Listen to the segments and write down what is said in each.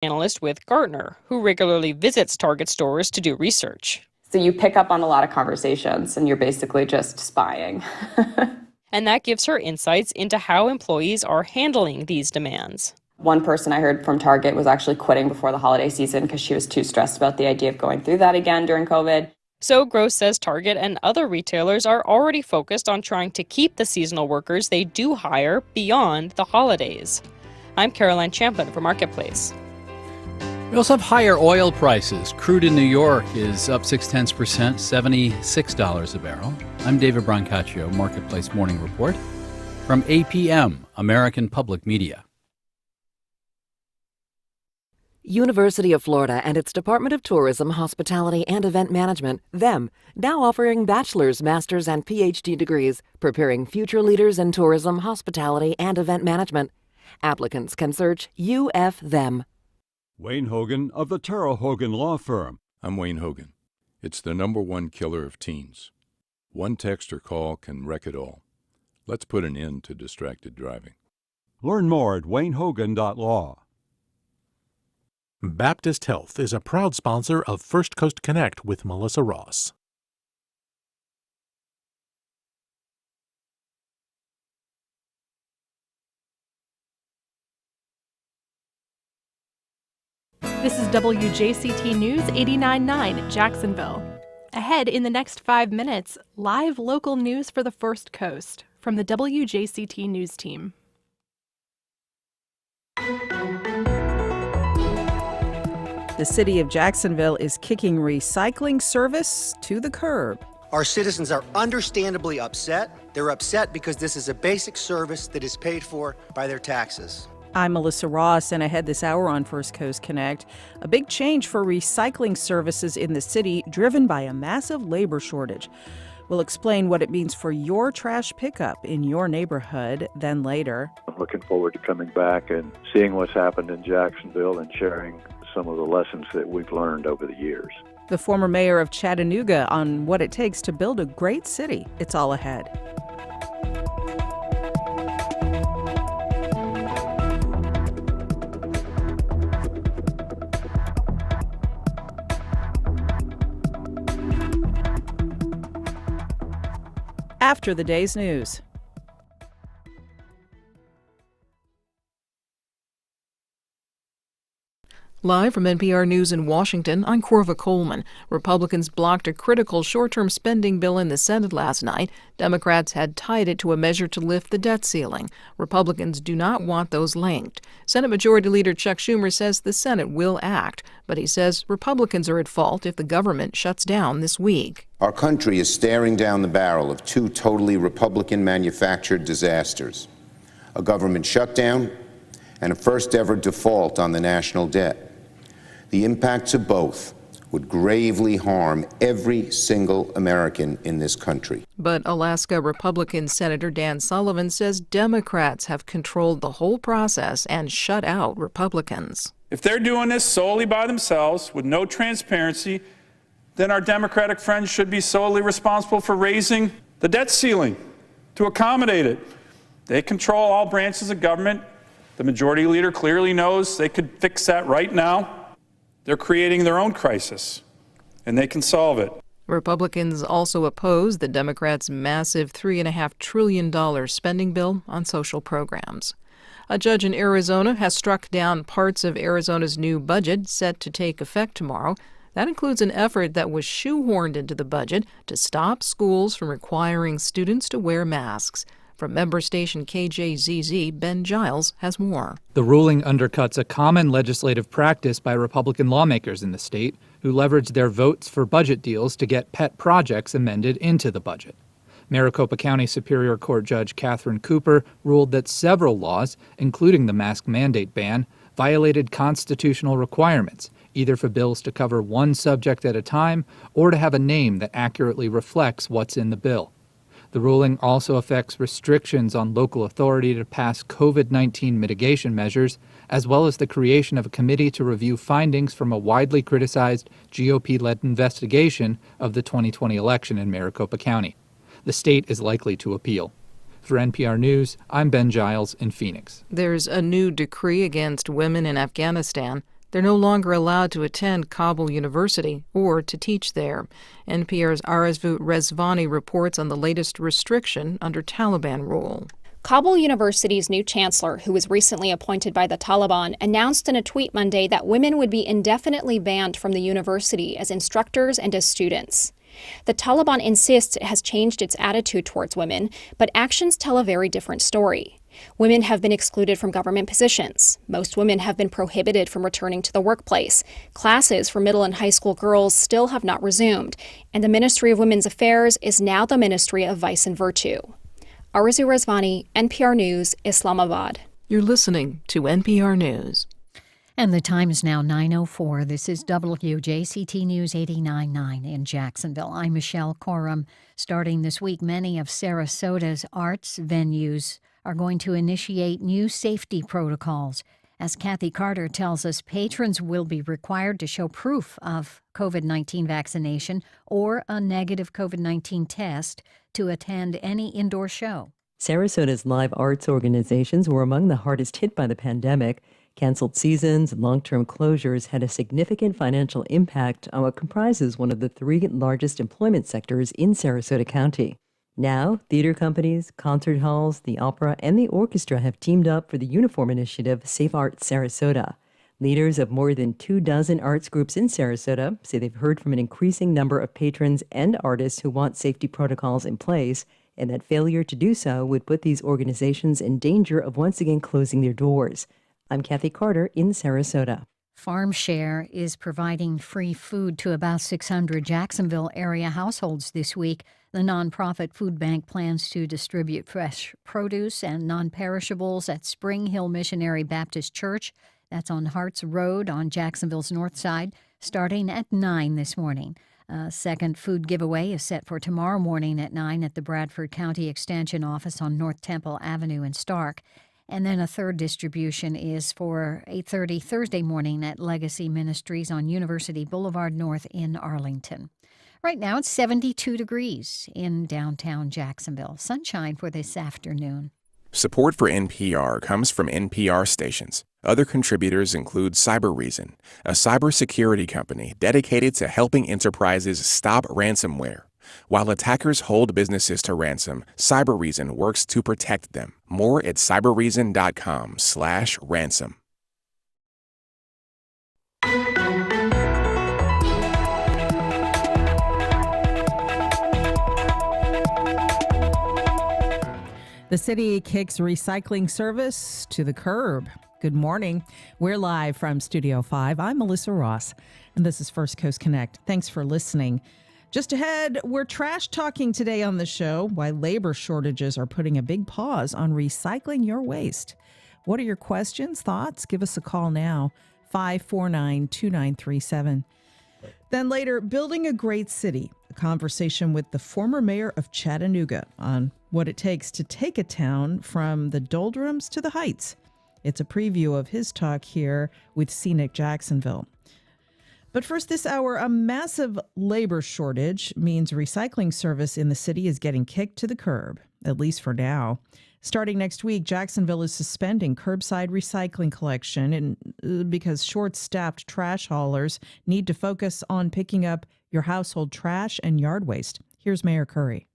analyst with Gartner, who regularly visits Target stores to do research. So you pick up on a lot of conversations and you're basically just spying. And that gives her insights into how employees are handling these demands. One person I heard from Target was actually quitting before the holiday season because she was too stressed about the idea of going through that again during COVID. So Gross says Target and other retailers are already focused on trying to keep the seasonal workers they do hire beyond the holidays. I'm Caroline Champlin for Marketplace. We also have higher oil prices. Crude in New York is up 0.6%, $76 a barrel. I'm David Brancaccio, Marketplace Morning Report from APM, American Public Media. University of Florida and its Department of Tourism, Hospitality, and Event Management, THEM, now offering bachelor's, master's, and PhD degrees, preparing future leaders in tourism, hospitality, and event management. Applicants can search UF-THEM. Wayne Hogan of the Terrell Hogan Law Firm. I'm Wayne Hogan. It's the #1 killer of teens. One text or call can wreck it all. Let's put an end to distracted driving. Learn more at waynehogan.law. Baptist Health is a proud sponsor of First Coast Connect with Melissa Ross. This is WJCT News 89.9 Jacksonville. Ahead in the next 5 minutes, live local news for the First Coast from the WJCT News team. The city of Jacksonville is kicking recycling service to the curb. Our citizens are understandably upset. They're upset because this is a basic service that is paid for by their taxes. I'm Melissa Ross, and ahead this hour on First Coast Connect, a big change for recycling services in the city driven by a massive labor shortage. We'll explain what it means for your trash pickup in your neighborhood, then later. I'm looking forward to coming back and seeing what's happened in Jacksonville and sharing some of the lessons that we've learned over the years. The former mayor of Chattanooga on what it takes to build a great city. It's all ahead. After the day's news. Live from NPR News in Washington, I'm Corva Coleman. Republicans blocked a critical short-term spending bill in the Senate last night. Democrats had tied it to a measure to lift the debt ceiling. Republicans do not want those linked. Senate Majority Leader Chuck Schumer says the Senate will act, but he says Republicans are at fault if the government shuts down this week. Our country is staring down the barrel of two totally Republican-manufactured disasters: a government shutdown and a first-ever default on the national debt. The impacts of both would gravely harm every single American in this country. But Alaska Republican Senator Dan Sullivan says Democrats have controlled the whole process and shut out Republicans. If they're doing this solely by themselves with no transparency, then our Democratic friends should be solely responsible for raising the debt ceiling to accommodate it. They control all branches of government. The majority leader clearly knows they could fix that right now. They're creating their own crisis, and they can solve it. Republicans also oppose the Democrats' massive $3.5 trillion spending bill on social programs. A judge in Arizona has struck down parts of Arizona's new budget set to take effect tomorrow. That includes an effort that was shoehorned into the budget to stop schools from requiring students to wear masks. From member station KJZZ, Ben Giles has more. The ruling undercuts a common legislative practice by Republican lawmakers in the state who leverage their votes for budget deals to get pet projects amended into the budget. Maricopa County Superior Court Judge Catherine Cooper ruled that several laws, including the mask mandate ban, violated constitutional requirements, either for bills to cover one subject at a time or to have a name that accurately reflects what's in the bill. The ruling also affects restrictions on local authority to pass COVID-19 mitigation measures, as well as the creation of a committee to review findings from a widely criticized GOP-led investigation of the 2020 election in Maricopa County. The state is likely to appeal. For NPR News, I'm Ben Giles in Phoenix. There's a new decree against women in Afghanistan. They're no longer allowed to attend Kabul University or to teach there. NPR's Arazvu Rezvani reports on the latest restriction under Taliban rule. Kabul University's new chancellor, who was recently appointed by the Taliban, announced in a tweet Monday that women would be indefinitely banned from the university as instructors and as students. The Taliban insists it has changed its attitude towards women, but actions tell a very different story. Women have been excluded from government positions. Most women have been prohibited from returning to the workplace. Classes for middle and high school girls still have not resumed, and the Ministry of Women's Affairs is now the Ministry of Vice and Virtue. Arazvu Rezvani, NPR News, Islamabad. You're listening to NPR News. And the time is now 9:04. This is WJCT News 89.9 in Jacksonville. I'm Michelle Corum. Starting this week, many of Sarasota's arts venues are going to initiate new safety protocols. As Kathy Carter tells us, patrons will be required to show proof of COVID-19 vaccination or a negative COVID-19 test to attend any indoor show. Sarasota's live arts organizations were among the hardest hit by the pandemic. Canceled seasons and long-term closures had a significant financial impact on what comprises one of the three largest employment sectors in Sarasota County. Now, theater companies, concert halls, the opera, and the orchestra have teamed up for the uniform initiative Safe Arts Sarasota. Leaders of more than 24 arts groups in Sarasota say they've heard from an increasing number of patrons and artists who want safety protocols in place, and that failure to do so would put these organizations in danger of once again closing their doors. I'm Kathy Carter in Sarasota. FarmShare is providing free food to about 600 Jacksonville area households this week. The nonprofit food bank plans to distribute fresh produce and non-perishables at Spring Hill Missionary Baptist Church. That's on Harts Road on Jacksonville's north side, starting at 9 this morning. A second food giveaway is set for tomorrow morning at 9 at the Bradford County Extension Office on North Temple Avenue in Stark. And then a third distribution is for 8:30 Thursday morning at Legacy Ministries on University Boulevard North in Arlington. Right now it's 72 degrees in downtown Jacksonville. Sunshine for this afternoon. Support for NPR comes from NPR stations. Other contributors include Cybereason, a cybersecurity company dedicated to helping enterprises stop ransomware. While attackers hold businesses to ransom, Cybereason works to protect them. More at cybereason.com/ransom. The city kicks recycling service to the curb. Good morning. We're live from Studio 5. I'm Melissa Ross, and this is First Coast Connect. Thanks for listening. Just ahead, we're trash talking today on the show why labor shortages are putting a big pause on recycling your waste. What are your questions, thoughts? Give us a call now, 549-2937. Then later, building a great city, a conversation with the former mayor of Chattanooga on what it takes to take a town from the doldrums to the heights. It's a preview of his talk here with Scenic Jacksonville. But first this hour, a massive labor shortage means recycling service in the city is getting kicked to the curb, at least for now. Starting next week, Jacksonville is suspending curbside recycling collection because short-staffed trash haulers need to focus on picking up your household trash and yard waste. Here's Mayor Curry.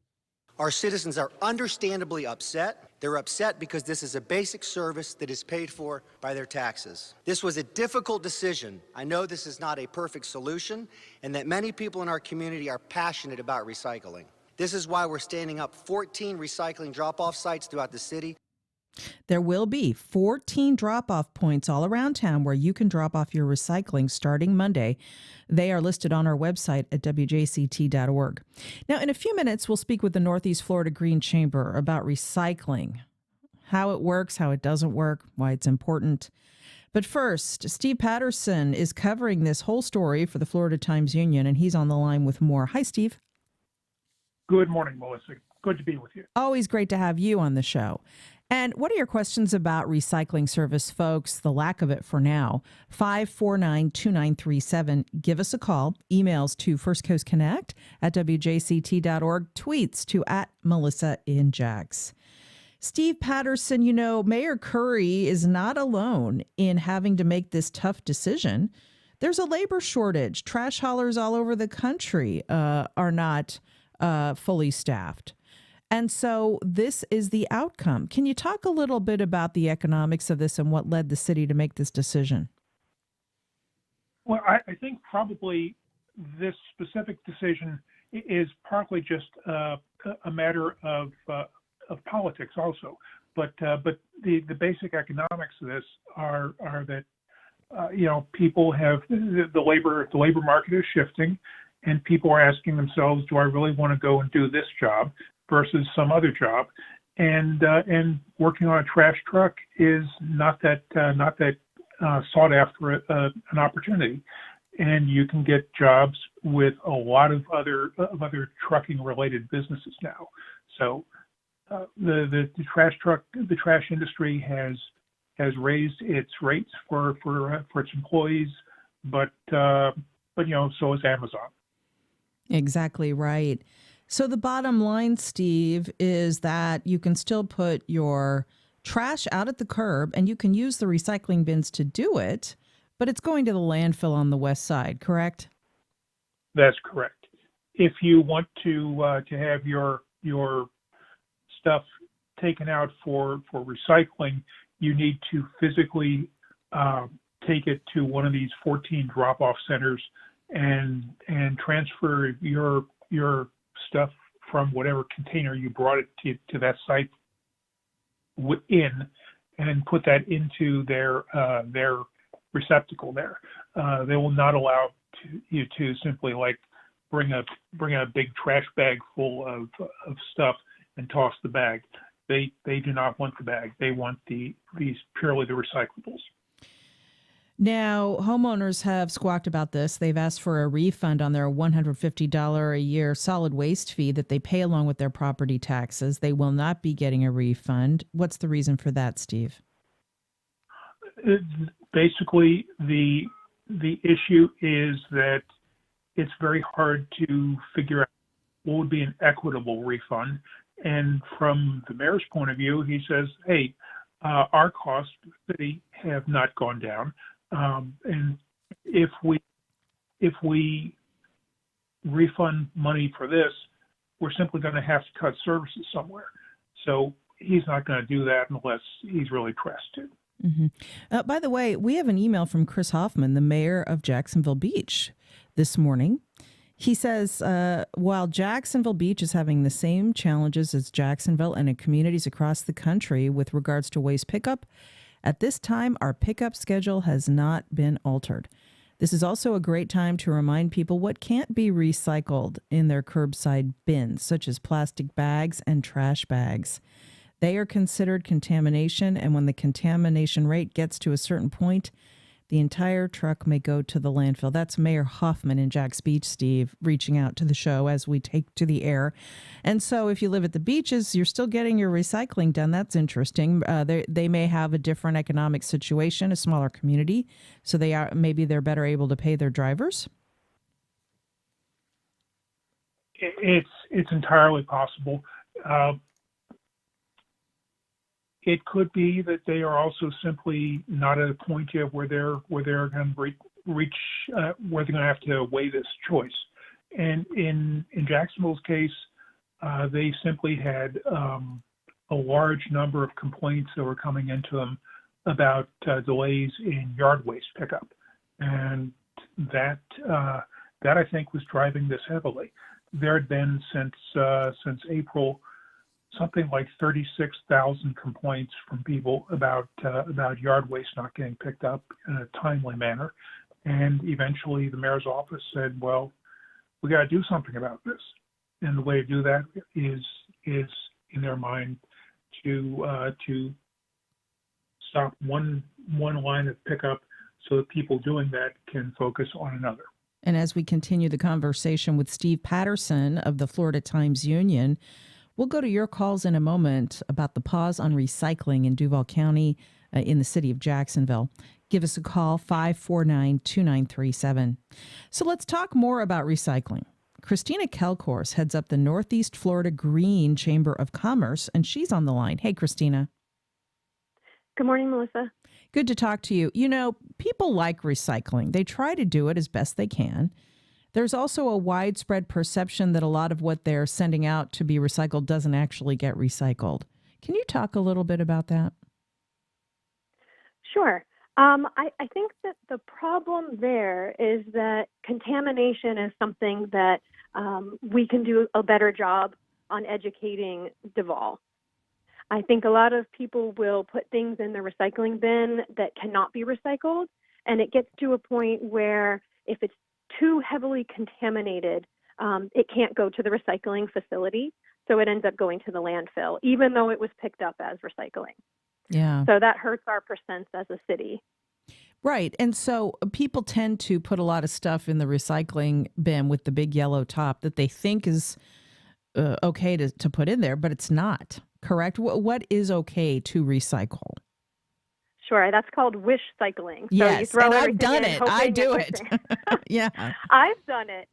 Our citizens are understandably upset. They're upset because this is a basic service that is paid for by their taxes. This was a difficult decision. I know this is not a perfect solution, and that many people in our community are passionate about recycling. This is why we're standing up 14 recycling drop-off sites throughout the city. There will be 14 drop-off points all around town where you can drop off your recycling starting Monday. They are listed on our website at wjct.org. Now, in a few minutes, we'll speak with the Northeast Florida Green Chamber about recycling, how it works, how it doesn't work, why it's important. But first, Steve Patterson is covering this whole story for the Florida Times-Union, and he's on the line with more. Hi, Steve. Good morning, Melissa. Good to be with you. Always great to have you on the show. And what are your questions about recycling service, folks? The lack of it for now. 549-2937. Give us a call. Emails to firstcoastconnect@wjct.org. Tweets to @MelissaInJax. Steve Patterson, Mayor Curry is not alone in having to make this tough decision. There's a labor shortage. Trash haulers all over the country are not fully staffed. And so this is the outcome. Can you talk a little bit about the economics of this and what led the city to make this decision? Well, I think probably this specific decision is partly just a matter of politics also. But the basic economics of this are that people have the labor market is shifting, and people are asking themselves, do I really want to go and do this job versus some other job? And working on a trash truck is not that sought after an opportunity, and you can get jobs with a lot of other trucking related businesses now. So the trash industry has raised its rates for its employees, but so is Amazon. Exactly right. So the bottom line, Steve, is that you can still put your trash out at the curb and you can use the recycling bins to do it, but it's going to the landfill on the west side, correct? That's correct. If you want to have your stuff taken out for recycling, you need to physically take it to one of these 14 drop-off centers and transfer your stuff from whatever container you brought it to that site in, and put that into their receptacle there. They will not allow you to simply bring a big trash bag full of stuff and toss the bag. They do not want the bag. They want these purely the recyclables. Now, homeowners have squawked about this. They've asked for a refund on their $150 a year solid waste fee that they pay along with their property taxes. They will not be getting a refund. What's the reason for that, Steve? Basically, the issue is that it's very hard to figure out what would be an equitable refund. And from the mayor's point of view, he says, hey, our costs for the city have not gone down. And if we refund money for this, we're simply going to have to cut services somewhere. So he's not going to do that unless he's really pressed to. Mm-hmm. By the way, we have an email from Chris Hoffman, the mayor of Jacksonville Beach, this morning. He says, while Jacksonville Beach is having the same challenges as Jacksonville and in communities across the country with regards to waste pickup, at this time, our pickup schedule has not been altered. This is also a great time to remind people what can't be recycled in their curbside bins, such as plastic bags and trash bags. They are considered contamination, and when the contamination rate gets to a certain point, the entire truck may go to the landfill. That's Mayor Hoffman in Jax Beach, Steve, reaching out to the show as we take to the air. And so if you live at the beaches, you're still getting your recycling done. That's interesting. They may have a different economic situation, a smaller community, so maybe they're better able to pay their drivers. It's entirely possible. It could be that they are also simply not at a point yet where they're going to reach where they're going to have to weigh this choice. And in Jacksonville's case, they simply had a large number of complaints that were coming into them about delays in yard waste pickup, and that I think was driving this heavily. There had been since April something like 36,000 complaints from people about yard waste not getting picked up in a timely manner. And eventually the mayor's office said, well, we got to do something about this. And the way to do that is in their mind to stop one line of pickup so that people doing that can focus on another. And as we continue the conversation with Steve Patterson of the Florida Times-Union, we'll go to your calls in a moment about the pause on recycling in Duval County in the city of Jacksonville. Give us a call, 549-2937. So let's talk more about recycling. Christina Kelcourse heads up the Northeast Florida Green Chamber of Commerce, and she's on the line. Hey, Christina. Good morning, Melissa. Good to talk to you. You know, people like recycling. They try to do it as best they can. There's also a widespread perception that a lot of what they're sending out to be recycled doesn't actually get recycled. Can you talk a little bit about that? Sure. I think that the problem there is that contamination is something that we can do a better job on educating Duval. I think a lot of people will put things in the recycling bin that cannot be recycled, and it gets to a point where if it's too heavily contaminated, it can't go to the recycling facility, so it ends up going to the landfill, even though it was picked up as recycling. Yeah. So that hurts our percents as a city. Right. And so people tend to put a lot of stuff in the recycling bin with the big yellow top that they think is okay to put in there, but it's not, correct? What is okay to recycle? Sure, that's called wish cycling. So yes, you throw and I've everything done in, it. hoping I do it. Yeah. I've done it.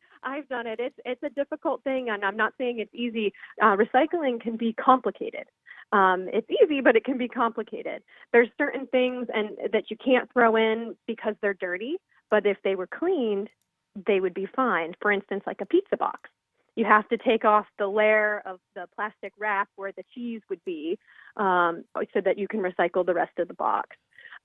It's a difficult thing, and I'm not saying it's easy. Recycling can be complicated. It's easy, but it can be complicated. There's certain things that you can't throw in because they're dirty, but if they were cleaned, they would be fine. For instance, like a pizza box. You have to take off the layer of the plastic wrap where the cheese would be so that you can recycle the rest of the box.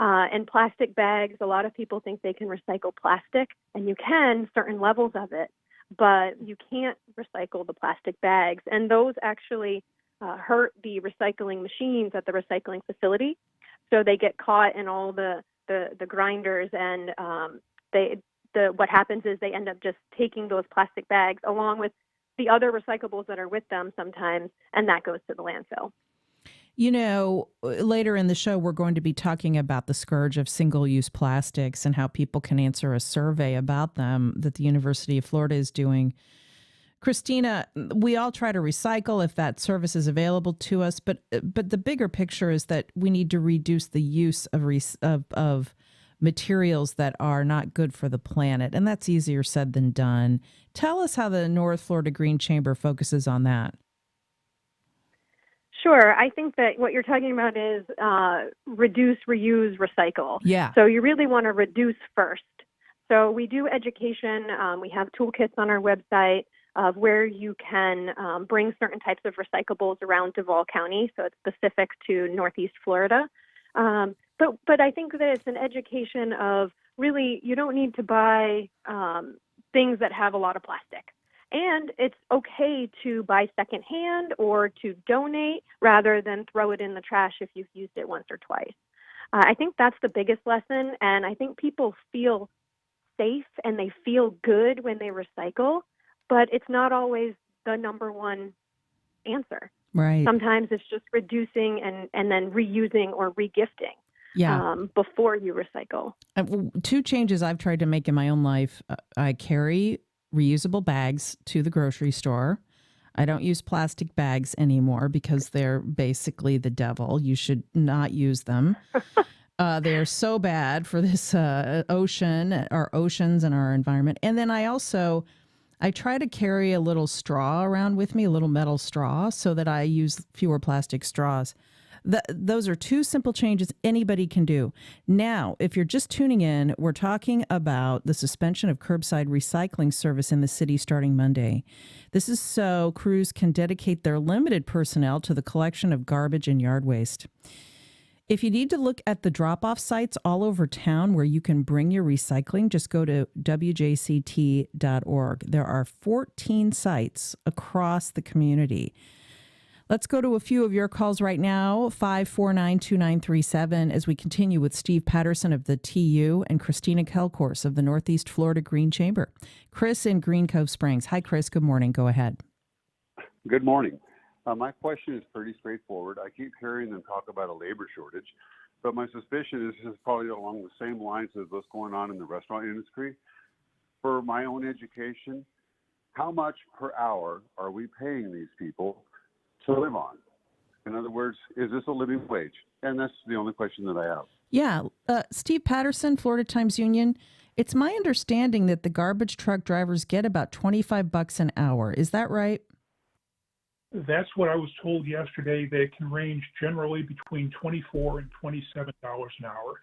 And plastic bags, a lot of people think they can recycle plastic, and you can, certain levels of it, but you can't recycle the plastic bags. And those actually hurt the recycling machines at the recycling facility. So they get caught in all the grinders, and what happens is they end up just taking those plastic bags along with the other recyclables that are with them sometimes, and that goes to the landfill. You know, later in the show, we're going to be talking about the scourge of single-use plastics and how people can answer a survey about them that the University of Florida is doing. Christina, we all try to recycle if that service is available to us, but the bigger picture is that we need to reduce the use of materials that are not good for the planet, and that's easier said than done. Tell us how the North Florida Green Chamber focuses on that. Sure. I think that what you're talking about is reduce, reuse, recycle. Yeah. So you really want to reduce first. So we do education. We have toolkits on our website of where you can bring certain types of recyclables around Duval County. So it's specific to Northeast Florida. But I think that it's an education of really you don't need to buy things that have a lot of plastic. And it's okay to buy secondhand or to donate rather than throw it in the trash if you've used it once or twice. I think that's the biggest lesson, and I think people feel safe and they feel good when they recycle, but it's not always the number one answer. Right. Sometimes it's just reducing and then reusing or regifting. Yeah. Before you recycle. Two changes I've tried to make in my own life. I carry reusable bags to the grocery store. I don't use plastic bags anymore because they're basically the devil. You should not use them. They're so bad for this ocean, our oceans and our environment. And then I try to carry a little straw around with me, a little metal straw, so that I use fewer plastic straws. Those are two simple changes anybody can do. Now, if you're just tuning in, we're talking about the suspension of curbside recycling service in the city starting Monday. This is so crews can dedicate their limited personnel to the collection of garbage and yard waste. If you need to look at the drop-off sites all over town where you can bring your recycling, just go to wjct.org. There are 14 sites across the community. Let's go to a few of your calls right now, 549-2937, as we continue with Steve Patterson of the TU and Christina Kelcourse of the Northeast Florida Green Chamber. Chris in Green Cove Springs. Hi, Chris. Good morning. Go ahead. Good morning. My question is pretty straightforward. I keep hearing them talk about a labor shortage, but my suspicion is this is probably along the same lines as what's going on in the restaurant industry. For my own education, how much per hour are we paying these people to live on? In other words, is this a living wage? And that's the only question that I have. Yeah. Steve Patterson, Florida Times Union. It's my understanding that the garbage truck drivers get about $25 an hour. Is that right? That's what I was told yesterday. They can range generally between $24 and $27 an hour,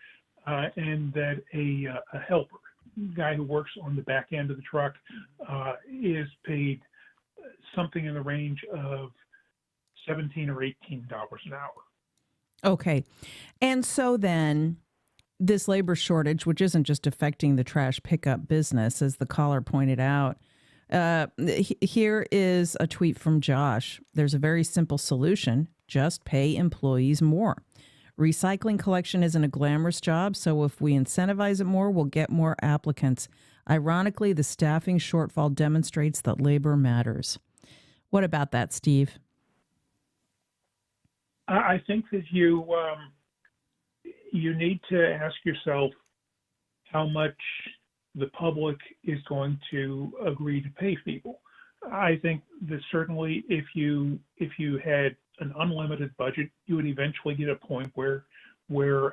and that a helper, guy who works on the back end of the truck, is paid something in the range of $17 or $18 an hour. Okay. And so then this labor shortage, which isn't just affecting the trash pickup business, as the caller pointed out, here is a tweet from Josh. There's a very simple solution. Just pay employees more. Recycling collection isn't a glamorous job, so if we incentivize it more, we'll get more applicants. Ironically, the staffing shortfall demonstrates that labor matters. What about that, Steve? I think that you need to ask yourself how much the public is going to agree to pay people. I think that certainly if you had an unlimited budget, you would eventually get a point where you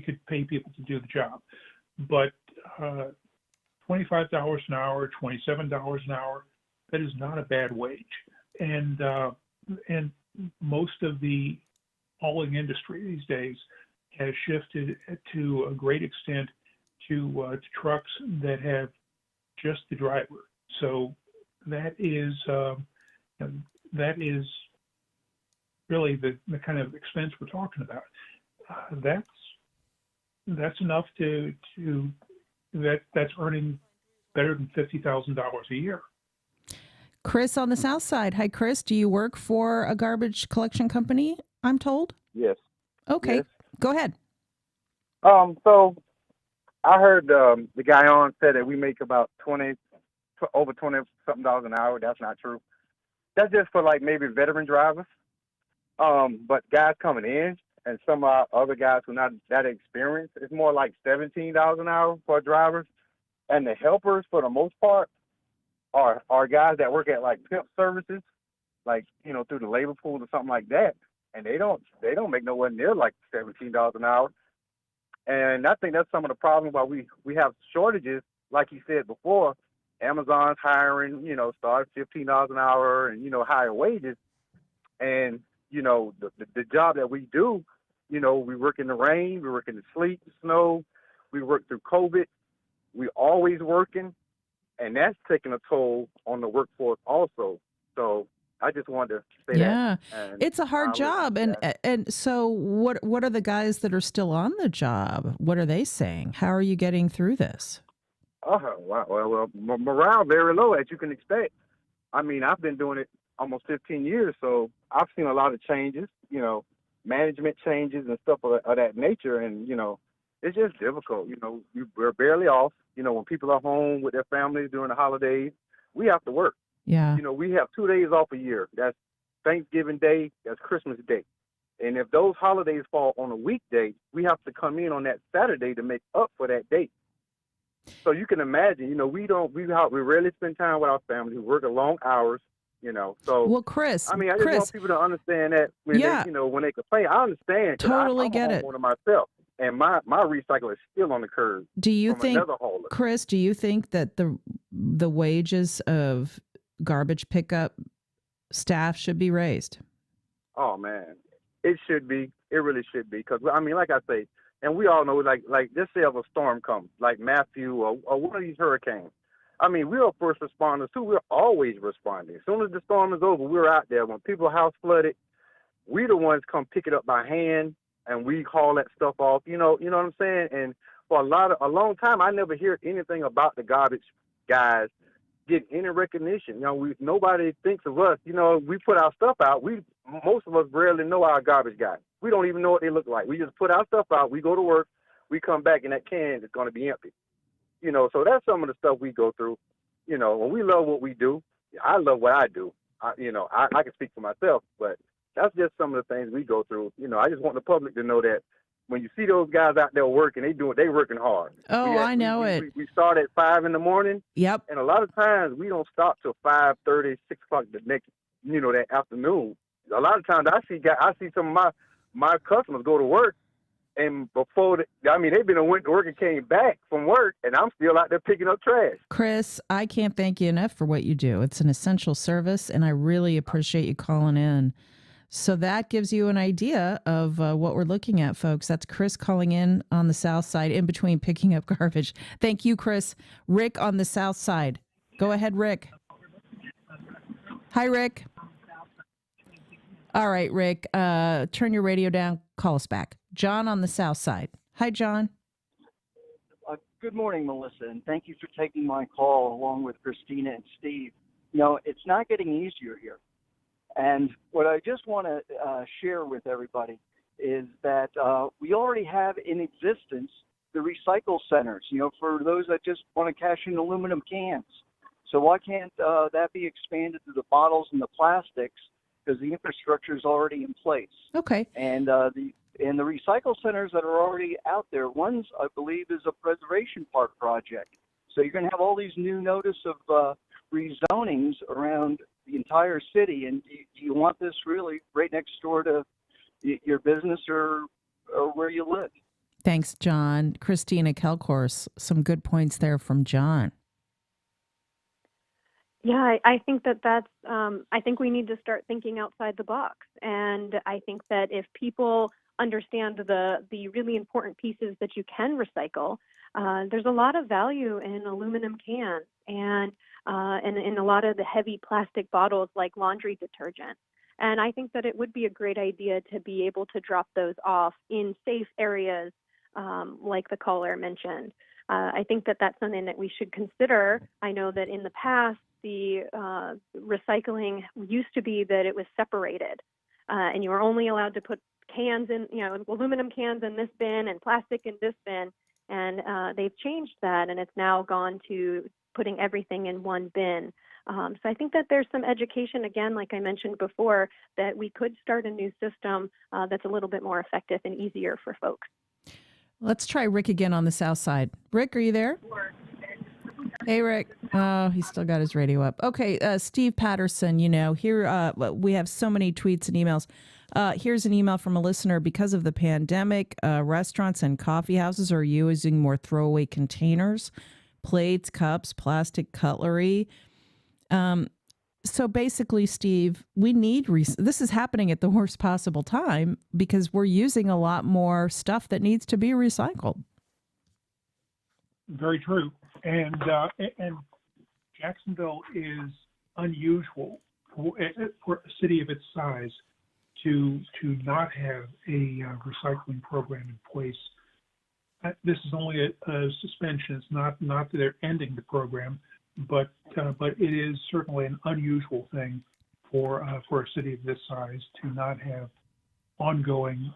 could pay people to do the job. But $25 an hour, $27 an hour, that is not a bad wage. And most of the hauling industry these days has shifted to a great extent to trucks that have just the driver. So that is really the kind of expense we're talking about. That's enough that's earning better than $50,000 a year. Chris on the South Side. Hi, Chris. Do you work for a garbage collection company, I'm told? Yes. Okay. Yes. Go ahead. So I heard the guy on said that we make about over 20 something dollars an hour. That's not true. That's just for like maybe veteran drivers. But guys coming in and some of our other guys who not that experienced, it's more like $17 an hour for drivers. And the helpers, for the most part, are guys that work at like pimp services, like, you know, through the labor pool or something like that. And they don't make nowhere near like $17 an hour. And I think that's some of the problems why we have shortages. Like you said before, Amazon's hiring, you know, start $15 an hour and, you know, higher wages. And, you know, the job that we do, you know, we work in the rain, we work in the sleet, the snow, we work through COVID. We always working, and that's taking a toll on the workforce also. So I just wanted to say that. Yeah, it's a hard job. And so what are the guys that are still on the job? What are they saying? How are you getting through this? Oh, wow. Well, morale very low, as you can expect. I mean, I've been doing it almost 15 years, so I've seen a lot of changes, you know, management changes and stuff of that nature. And, you know, it's just difficult. You know, we're barely off. You know, when people are home with their families during the holidays, we have to work. Yeah. You know, we have 2 days off a year. That's Thanksgiving Day, that's Christmas Day. And if those holidays fall on a weekday, we have to come in on that Saturday to make up for that day. So you can imagine, you know, we rarely spend time with our family. We work long hours, you know. So well, Chris, I mean, I just want people to understand that when they, you know, when they complain, I understand. Totally get it. I'm myself, and my recycler is still on the curb. Do you think, another hauler. Chris? Do you think that the wages of garbage pickup staff should be raised? Oh man, it should be. It really should be, because I mean, like I say. And we all know, like just say if a storm comes, like Matthew or one of these hurricanes. I mean, we are first responders too. We're always responding. As soon as the storm is over, we're out there. When people's house flooded, we the ones come pick it up by hand and we haul that stuff off. You know what I'm saying? And for a long time, I never hear anything about the garbage guys getting any recognition. You know, nobody thinks of us. You know, we put our stuff out. Most of us rarely know our garbage guys. We don't even know what they look like. We just put our stuff out. We go to work. We come back, and that can is going to be empty. You know, so that's some of the stuff we go through. You know, when we love what we do, I love what I do. I can speak for myself, but that's just some of the things we go through. You know, I just want the public to know that when you see those guys out there working, they working hard. Oh, I know it. We start at 5 in the morning. Yep. And a lot of times we don't stop till 5:30, 6 o'clock the next, that afternoon. A lot of times I see some of my customers go to work And before, they've been went to work and came back from work, and I'm still out there picking up trash. Chris, I can't thank you enough for what you do. It's an essential service, and I really appreciate you calling in. So that gives you an idea of what we're looking at, folks. That's Chris calling in on the south side in between picking up garbage. Thank you, Chris. Rick on the south side. Go ahead, Rick. Hi, Rick. All right, Rick, turn your radio down. Call us back. John on the south side. Hi, John. Good morning, Melissa, and thank you for taking my call along with Christina and Steve. You know, it's not getting easier here. And what I just want to share with everybody is that we already have in existence the recycle centers, for those that just want to cash in aluminum cans. So why can't that be expanded to the bottles and the plastics? Because the infrastructure is already in place. Okay. And the recycle centers that are already out there, one's, I believe, is a preservation park project. So you're going to have all these new notice of rezonings around the entire city. And do you want this really right next door to your business or where you live? Thanks, John. Christina Kelcourse, some good points there from John. Yeah, I think that's, I think we need to start thinking outside the box. And I think that if people understand the really important pieces that you can recycle, there's a lot of value in aluminum cans and in a lot of the heavy plastic bottles like laundry detergent. And I think that it would be a great idea to be able to drop those off in safe areas like the caller mentioned. I think that that's something that we should consider. I know that in the past, the recycling used to be that it was separated and you were only allowed to put cans in, aluminum cans in this bin and plastic in this bin. And they've changed that, and it's now gone to putting everything in one bin. So I think that there's some education, again, like I mentioned before, that we could start a new system that's a little bit more effective and easier for folks. Let's try Rick again on the south side. Rick, are you there? Hey, Rick. Oh, he's still got his radio up. Okay, Steve Patterson, here we have so many tweets and emails. Here's an email from a listener. Because of the pandemic, restaurants and coffee houses are using more throwaway containers, plates, cups, plastic cutlery. So basically, Steve, we need this is happening at the worst possible time because we're using a lot more stuff that needs to be recycled. Very true. And Jacksonville is unusual for a city of its size to not have a recycling program in place. This is only a suspension. It's not that they're ending the program, but it is certainly an unusual thing for a city of this size to not have ongoing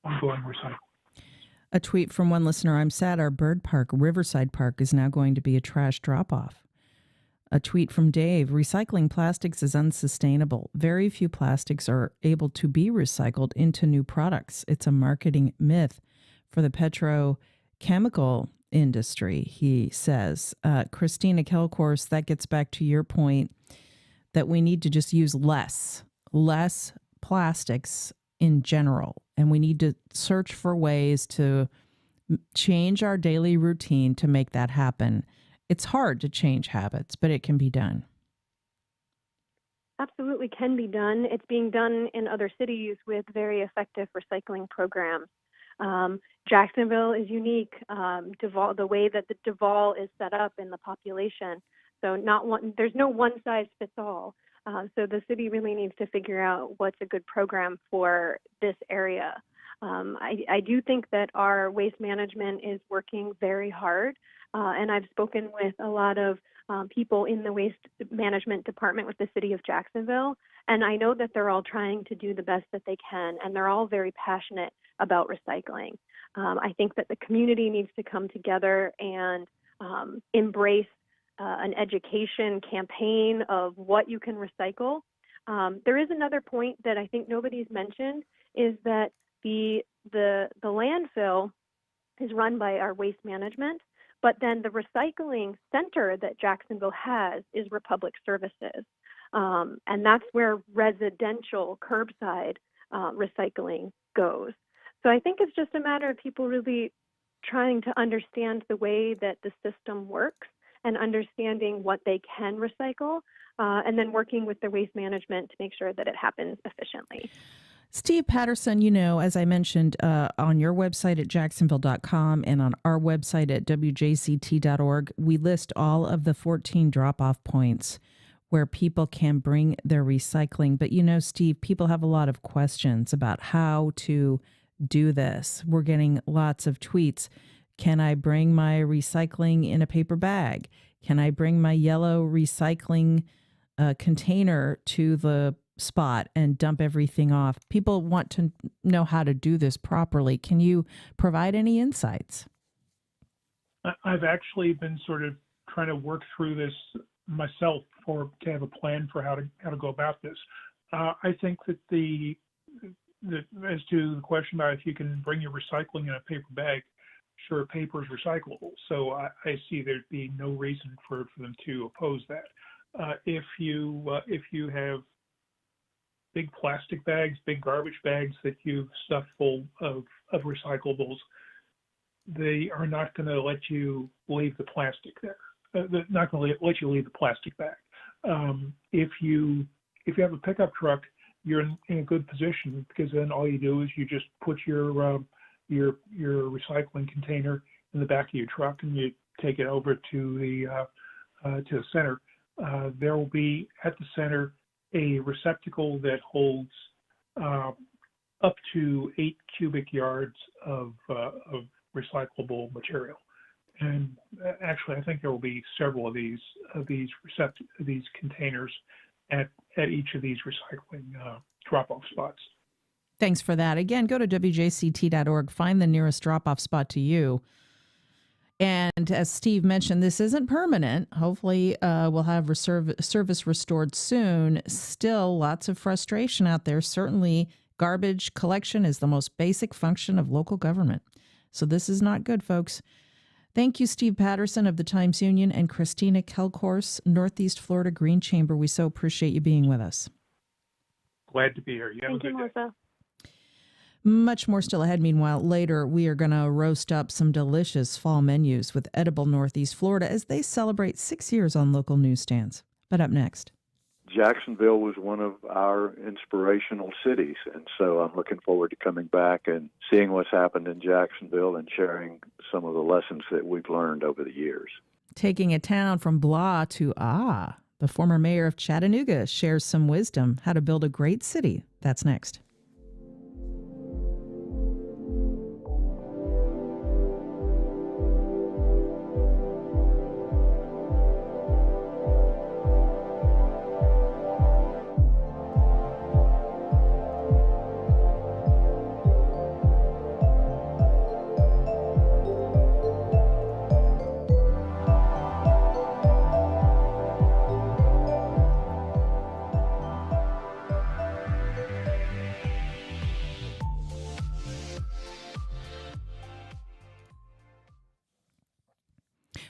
recycling. A tweet from one listener: I'm sad our bird park, Riverside Park, is now going to be a trash drop-off. A tweet from Dave: recycling plastics is unsustainable. Very few plastics are able to be recycled into new products. It's a marketing myth for the petrochemical industry, he says. Christina Kelcourse, that gets back to your point that we need to just use less plastics in general. And we need to search for ways to change our daily routine to make that happen. It's hard to change habits, but it can be done. Absolutely can be done. It's being done in other cities with very effective recycling programs. Jacksonville is unique. The way that the Duval is set up in the population. So there's no one size fits all. So the city really needs to figure out what's a good program for this area. I do think that our waste management is working very hard, and I've spoken with a lot of people in the waste management department with the city of Jacksonville, and I know that they're all trying to do the best that they can, and they're all very passionate about recycling. I think that the community needs to come together and embrace an education campaign of what you can recycle. There is another point that I think nobody's mentioned is that the landfill is run by our waste management, but then the recycling center that Jacksonville has is Republic Services. And that's where residential curbside recycling goes. So I think it's just a matter of people really trying to understand the way that the system works and understanding what they can recycle, and then working with the waste management to make sure that it happens efficiently. Steve Patterson, as I mentioned, on your website at jacksonville.com and on our website at wjct.org, we list all of the 14 drop-off points where people can bring their recycling. But Steve, people have a lot of questions about how to do this. We're getting lots of tweets. Can I bring my recycling in a paper bag? Can I bring my yellow recycling container to the spot and dump everything off? People want to know how to do this properly. Can you provide any insights? I've actually been sort of trying to work through this myself to have a plan for how to go about this. I think that as to the question about if you can bring your recycling in a paper bag, sure, paper is recyclable. So I see there'd be no reason for them to oppose that. If you have big plastic bags, big garbage bags that you've stuffed full of recyclables, they are not going to let you leave the plastic there. They're not going to let you leave the plastic bag. If you have a pickup truck, you're in a good position, because then all you do is you just put your recycling container in the back of your truck and you take it over to the center. There will be at the center a receptacle that holds up to 8 cubic yards of recyclable material. And actually, I think there will be several of these containers at each of these recycling drop-off spots. Thanks for that. Again, go to wjct.org, find the nearest drop-off spot to you. And as Steve mentioned, this isn't permanent. Hopefully, we'll have service restored soon. Still, lots of frustration out there. Certainly, garbage collection is the most basic function of local government. So this is not good, folks. Thank you, Steve Patterson of the Times-Union and Christina Kelkhorst, Northeast Florida Green Chamber. We so appreciate you being with us. Glad to be here. Thank you, Melissa. Much more still ahead. Meanwhile, later we are going to roast up some delicious fall menus with Edible Northeast Florida as they celebrate 6 years on local newsstands. But up next. Jacksonville was one of our inspirational cities, and so I'm looking forward to coming back and seeing what's happened in Jacksonville and sharing some of the lessons that we've learned over the years. Taking a town from blah to ah, the former mayor of Chattanooga shares some wisdom how to build a great city. That's next.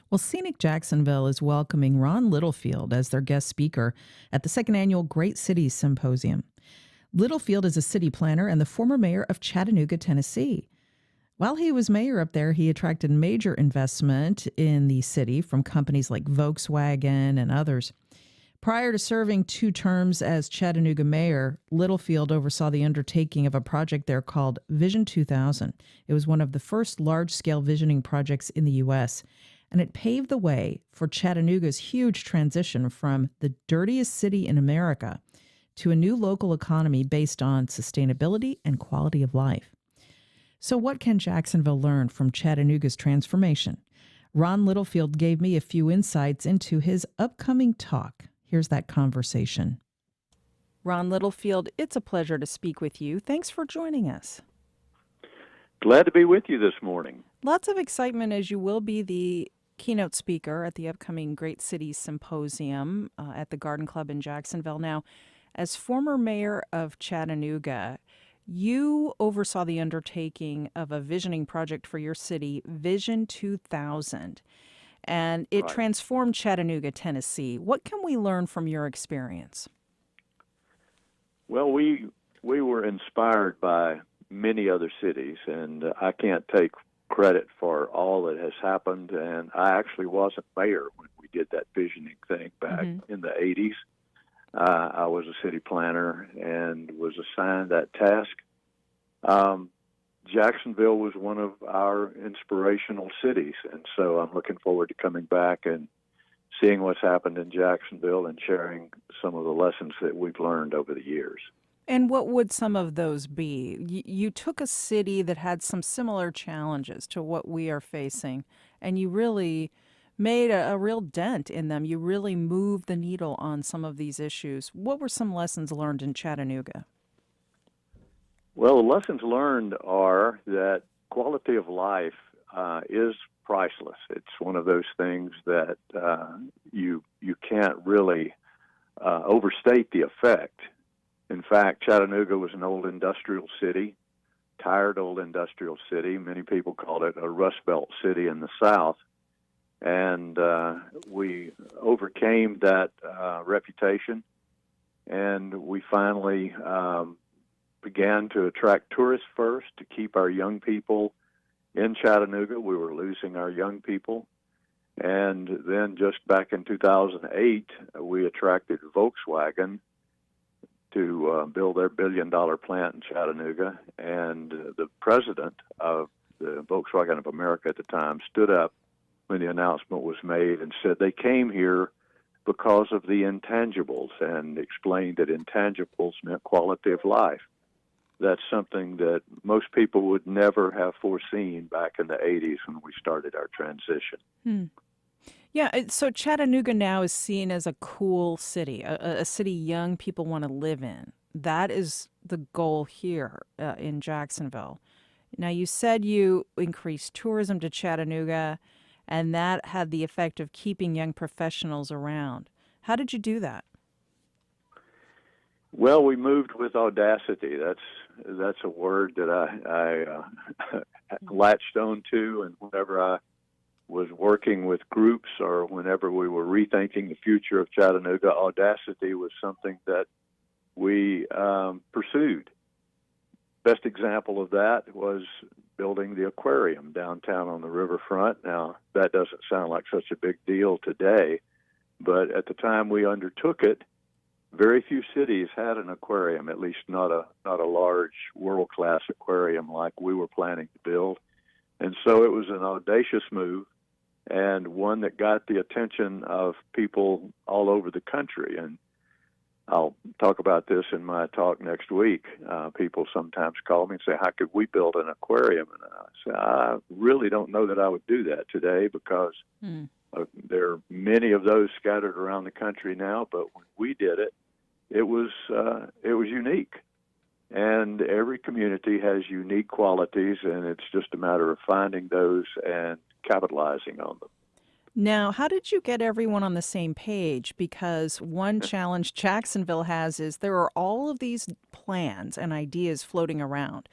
Well, Scenic Jacksonville is welcoming Ron Littlefield as their guest speaker at the second annual Great Cities Symposium. Littlefield is a city planner and the former mayor of Chattanooga, Tennessee. While he was mayor up there, he attracted major investment in the city from companies like Volkswagen and others. Prior to serving 2 terms as Chattanooga mayor, Littlefield oversaw the undertaking of a project there called Vision 2000. It was one of the first large-scale visioning projects in the U.S., and it paved the way for Chattanooga's huge transition from the dirtiest city in America to a new local economy based on sustainability and quality of life. So what can Jacksonville learn from Chattanooga's transformation? Ron Littlefield gave me a few insights into his upcoming talk. Here's that conversation. Ron Littlefield, it's a pleasure to speak with you. Thanks for joining us. Glad to be with you this morning. Lots of excitement as you will be the keynote speaker at the upcoming Great Cities Symposium at the Garden Club in Jacksonville. Now, as former mayor of Chattanooga, you oversaw the undertaking of a visioning project for your city, Vision 2000, and it transformed Chattanooga, Tennessee. What can we learn from your experience? Well, we were inspired by many other cities, and I can't take credit for all that has happened. And I actually wasn't mayor when we did that visioning thing back in the 80s. I was a city planner and was assigned that task. Jacksonville was one of our inspirational cities, and so I'm looking forward to coming back and seeing what's happened in Jacksonville and sharing some of the lessons that we've learned over the years. And what would some of those be? You took a city that had some similar challenges to what we are facing, and you really made a real dent in them. You really moved the needle on some of these issues. What were some lessons learned in Chattanooga? Well, the lessons learned are that quality of life is priceless. It's one of those things that you can't really overstate the effect. In fact, Chattanooga was an old industrial city, tired old industrial city. Many people called it a Rust Belt city in the South. And we overcame that reputation, and we finally began to attract tourists first to keep our young people in Chattanooga. We were losing our young people. And then just back in 2008, we attracted Volkswagen to build their billion-dollar plant in Chattanooga. And the president of the Volkswagen of America at the time stood up when the announcement was made and said they came here because of the intangibles, and explained that intangibles meant quality of life. That's something that most people would never have foreseen back in the 80s when we started our transition. Yeah, so Chattanooga now is seen as a cool city, a city young people want to live in. That is the goal here in Jacksonville. Now, you said you increased tourism to Chattanooga, and that had the effect of keeping young professionals around. How did you do that? Well, we moved with audacity. That's a word that I latched on to, and whenever I was working with groups or whenever we were rethinking the future of Chattanooga, audacity was something that we pursued. Best example of that was building the aquarium downtown on the riverfront. Now, that doesn't sound like such a big deal today, but at the time we undertook it, very few cities had an aquarium, at least not a large world-class aquarium like we were planning to build. And so it was an audacious move, and one that got the attention of people all over the country. And I'll talk about this in my talk next week. People sometimes call me and say, how could we build an aquarium? And I say, I really don't know that I would do that today, because there are many of those scattered around the country now. But when we did it, it was unique. And every community has unique qualities, and it's just a matter of finding those and capitalizing on them. Now, how did you get everyone on the same page? Because one challenge Jacksonville has is there are all of these plans and ideas floating around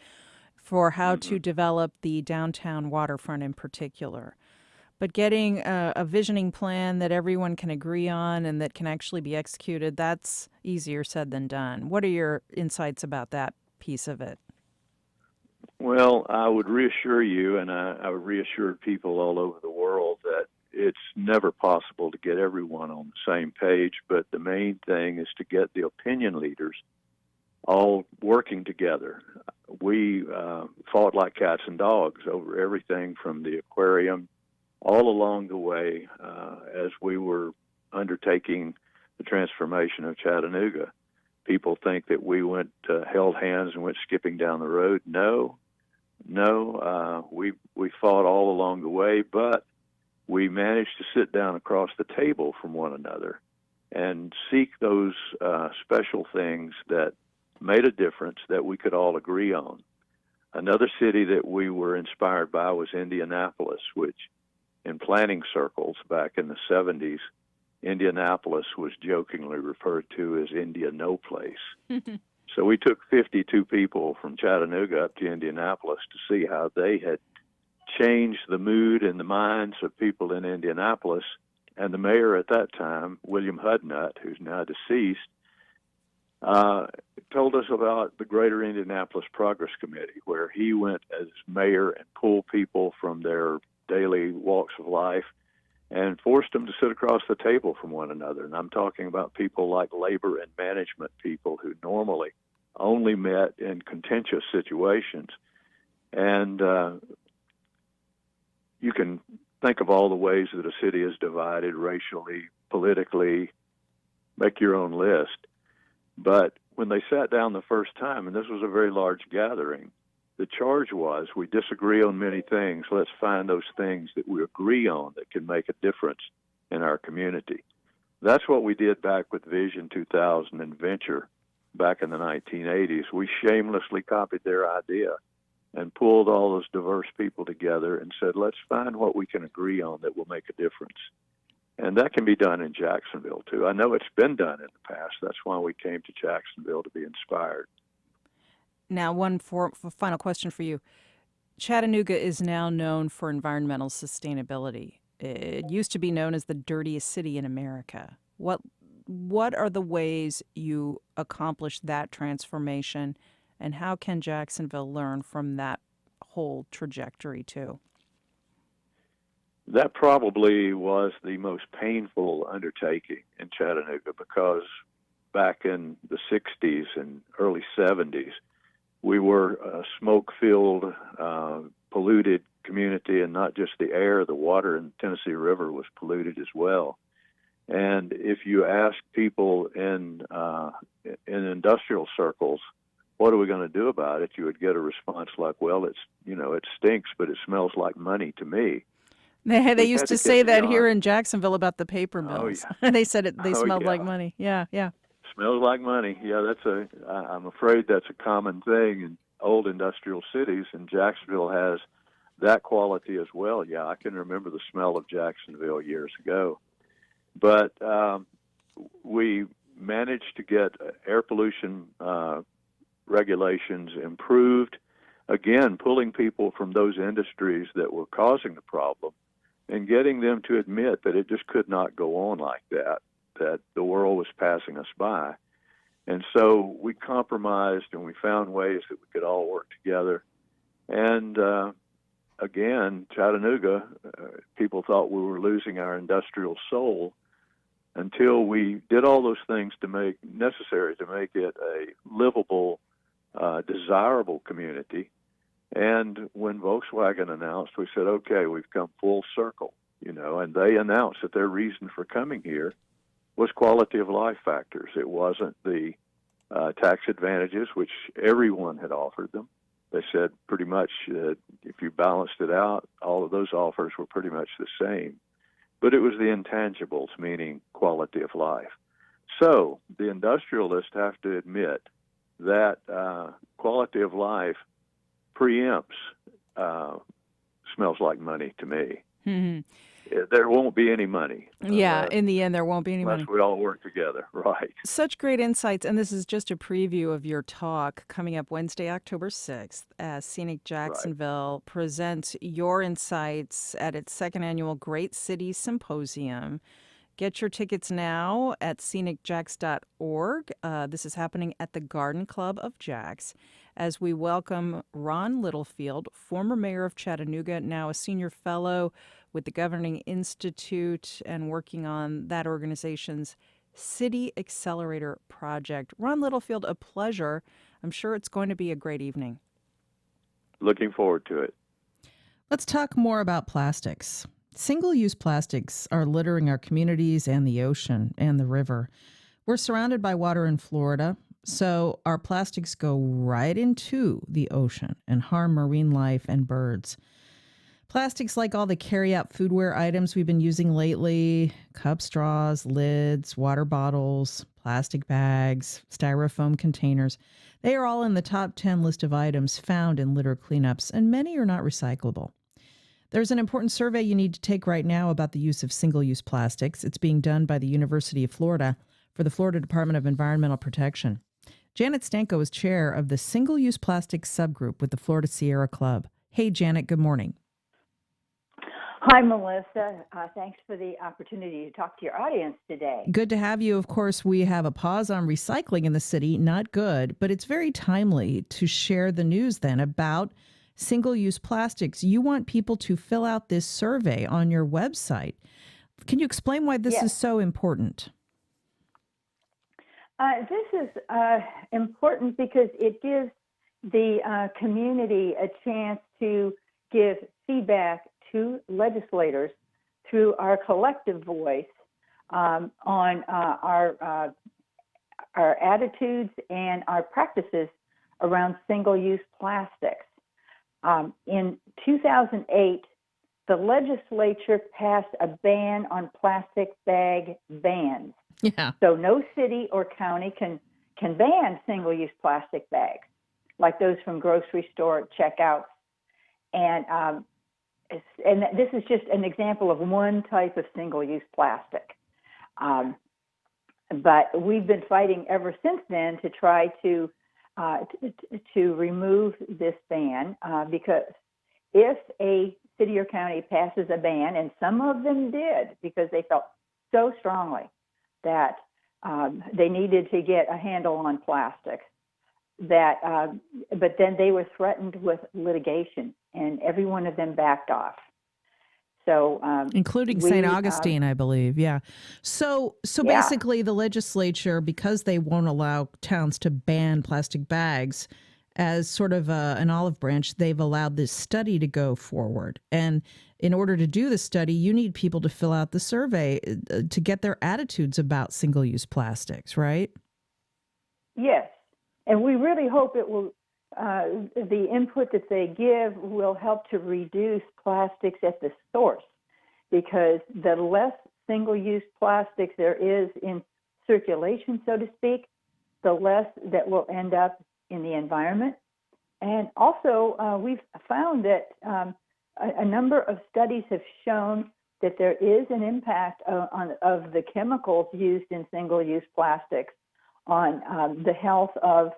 for how to develop the downtown waterfront in particular. But getting a visioning plan that everyone can agree on and that can actually be executed, that's easier said than done. What are your insights about that piece of it? Well, I would reassure you, and I would reassure people all over the world, that it's never possible to get everyone on the same page, but the main thing is to get the opinion leaders all working together. We fought like cats and dogs over everything from the aquarium all along the way as we were undertaking the transformation of Chattanooga. People think that we went held hands and went skipping down the road. No, we fought all along the way, but we managed to sit down across the table from one another and seek those special things that made a difference that we could all agree on. Another city that we were inspired by was Indianapolis, which in planning circles back in the 70s, Indianapolis was jokingly referred to as India No Place. So we took 52 people from Chattanooga up to Indianapolis to see how they had changed the mood and the minds of people in Indianapolis. And the mayor at that time, William Hudnut, who's now deceased, told us about the Greater Indianapolis Progress Committee, where he went as mayor and pulled people from their daily walks of life and forced them to sit across the table from one another. And I'm talking about people like labor and management people who normally only met in contentious situations. And you can think of all the ways that a city is divided racially, politically, make your own list. But when they sat down the first time, and this was a very large gathering, the charge was, we disagree on many things. Let's find those things that we agree on that can make a difference in our community. That's what we did back with Vision 2000 and Venture back in the 1980s. We shamelessly copied their idea and pulled all those diverse people together and said, let's find what we can agree on that will make a difference. And that can be done in Jacksonville, too. I know it's been done in the past. That's why we came to Jacksonville, to be inspired. Now, one final question for you. Chattanooga is now known for environmental sustainability. It used to be known as the dirtiest city in America. What are the ways you accomplished that transformation, and how can Jacksonville learn from that whole trajectory, too? That probably was the most painful undertaking in Chattanooga, because back in the 60s and early 70s, we were a smoke-filled, polluted community, and not just the air, the water in the Tennessee River was polluted as well. And if you ask people in industrial circles, what are we going to do about it, you would get a response like, well, it stinks, but it smells like money to me. They used to say that here in Jacksonville about the paper mills. Oh, yeah. They said they smelled yeah. like money. Yeah. Smells like money. Yeah, I'm afraid that's a common thing in old industrial cities, and Jacksonville has that quality as well. Yeah, I can remember the smell of Jacksonville years ago. But we managed to get air pollution regulations improved, again, pulling people from those industries that were causing the problem and getting them to admit that it just could not go on like that, that the world was passing us by. And so we compromised, and we found ways that we could all work together. And again, Chattanooga, people thought we were losing our industrial soul until we did all those things necessary to make it a livable, desirable community. And when Volkswagen announced, we said, okay, we've come full circle, and they announced that their reason for coming here was quality of life factors. It wasn't the tax advantages, which everyone had offered them. They said pretty much if you balanced it out, all of those offers were pretty much the same. But it was the intangibles, meaning quality of life. So the industrialists have to admit that quality of life preempts smells like money to me. Mm-hmm. There won't be any money. Yeah, in the end, there won't be any money. Unless we all work together, right. Such great insights, and this is just a preview of your talk coming up Wednesday, October 6th, as Scenic Jacksonville presents your insights at its second annual Great Cities Symposium. Get your tickets now at scenicjax.org. This is happening at the Garden Club of Jax, as we welcome Ron Littlefield, former mayor of Chattanooga, now a senior fellow with the Governing Institute and working on that organization's City Accelerator Project. Ron Littlefield, a pleasure. I'm sure it's going to be a great evening. Looking forward to it. Let's talk more about plastics. Single-use plastics are littering our communities and the ocean and the river. We're surrounded by water in Florida, so our plastics go right into the ocean and harm marine life and birds. Plastics like all the carry-out foodware items we've been using lately, cup straws, lids, water bottles, plastic bags, styrofoam containers, they are all in the top 10 list of items found in litter cleanups, and many are not recyclable. There's an important survey you need to take right now about the use of single-use plastics. It's being done by the University of Florida for the Florida Department of Environmental Protection. Janet Stanko is chair of the Single-Use Plastics Subgroup with the Florida Sierra Club. Hey, Janet, good morning. Hi, Melissa. Thanks for the opportunity to talk to your audience today. Good to have you. Of course, we have a pause on recycling in the city. Not good, but it's very timely to share the news then about single-use plastics. You want people to fill out this survey on your website. Can you explain why this is so important? This is important because it gives the community a chance to give feedback to legislators through our collective voice on our attitudes and our practices around single-use plastics. In 2008, the legislature passed a ban on plastic bag bans. Yeah. So no city or county can ban single-use plastic bags, like those from grocery store checkouts. And this is just an example of one type of single-use plastic. But we've been fighting ever since then to try to remove this ban because if a city or county passes a ban, and some of them did because they felt so strongly that they needed to get a handle on plastics, but then they were threatened with litigation, and every one of them backed off. So, including St. Augustine, I believe. Yeah. So basically, the legislature, because they won't allow towns to ban plastic bags, as sort of an olive branch, they've allowed this study to go forward. And in order to do the study, you need people to fill out the survey to get their attitudes about single-use plastics, right? Yes. And we really hope it will, the input that they give will help to reduce plastics at the source, because the less single-use plastics there is in circulation, so to speak, the less that will end up in the environment. And also, we've found that a number of studies have shown that there is an impact of the chemicals used in single-use plastics on the health of,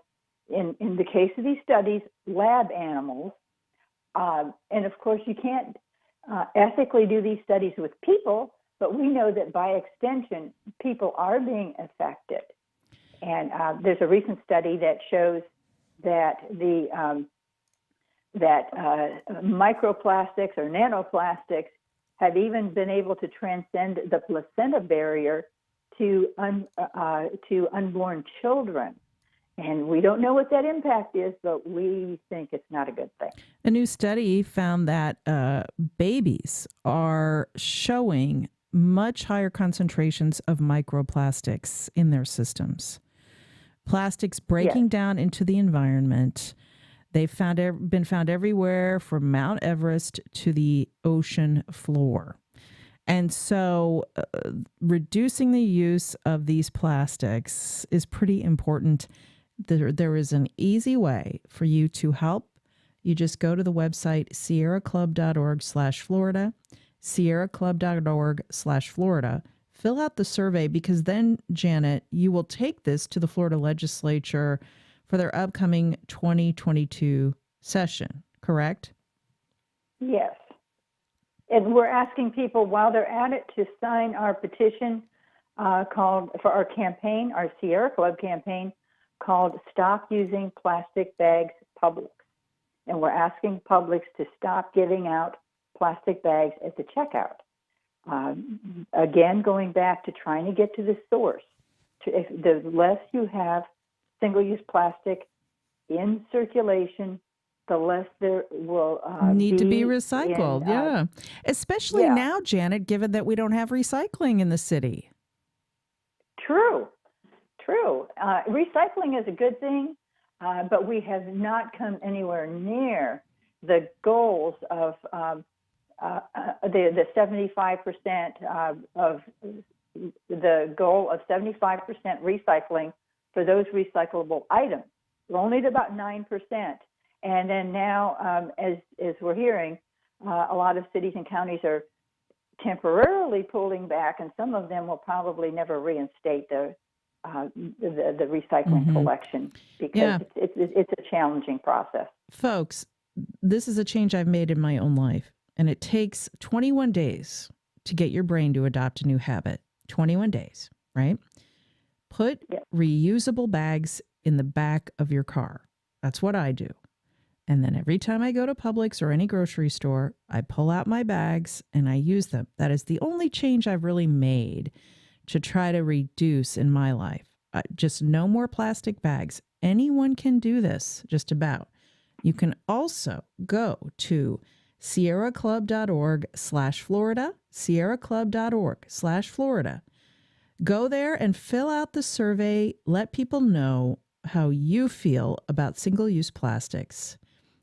in the case of these studies, lab animals. And of course, you can't ethically do these studies with people, but we know that by extension, people are being affected. And there's a recent study that shows that microplastics or nanoplastics have even been able to transcend the placenta barrier to unborn children. And we don't know what that impact is, but we think it's not a good thing. A new study found that babies are showing much higher concentrations of microplastics in their systems. Plastics breaking down into the environment. They've been found everywhere from Mount Everest to the ocean floor. And so reducing the use of these plastics is pretty important. There is an easy way for you to help. You just go to the website sierraclub.org/Florida, sierraclub.org/Florida. Fill out the survey, because then, Janet, you will take this to the Florida legislature for their upcoming 2022 session, correct? Yes. And we're asking people while they're at it to sign our petition called for our campaign, our Sierra Club campaign, called Stop Using Plastic Bags Publix. And we're asking Publix to stop giving out plastic bags at the checkout. Again, going back to trying to get to the source. The less you have single-use plastic in circulation, the less there will need to be recycled. Especially now, Janet, given that we don't have recycling in the city. True. Recycling is a good thing, but we have not come anywhere near the goals of the 75% of the goal of 75% recycling for those recyclable items. We're only at about 9%. And then now, as we're hearing, a lot of cities and counties are temporarily pulling back, and some of them will probably never reinstate the recycling collection, because it's a challenging process. Folks, this is a change I've made in my own life. and it takes 21 days to get your brain to adopt a new habit. 21 days, right? Put reusable bags in the back of your car. That's what I do. And then every time I go to Publix or any grocery store, I pull out my bags and I use them. That is the only change I've really made to try to reduce in my life. Just no more plastic bags. Anyone can do this, just about. You can also go to sierraclub.org/Florida, sierraclub.org/Florida. Go there and fill out the survey. Let people know how you feel about single-use plastics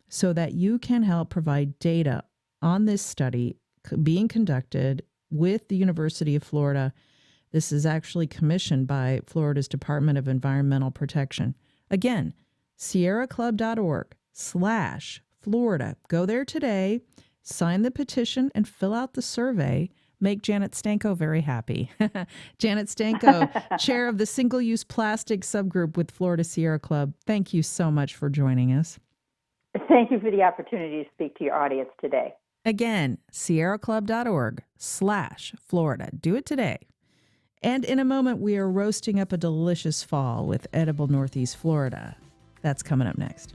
so that you can help provide data on this study being conducted with the University of Florida. This is actually commissioned by Florida's Department of Environmental Protection. Again, sierraclub.org/Florida. Go there today, sign the petition, and fill out the survey. Make Janet Stanko very happy. Janet Stanko, chair of the single-use plastic subgroup with Florida Sierra Club. Thank you so much for joining us. Thank you for the opportunity to speak to your audience today. Again, sierraclub.org/Florida. Do it today. And in a moment, we are roasting up a delicious fall with Edible Northeast Florida. That's coming up next.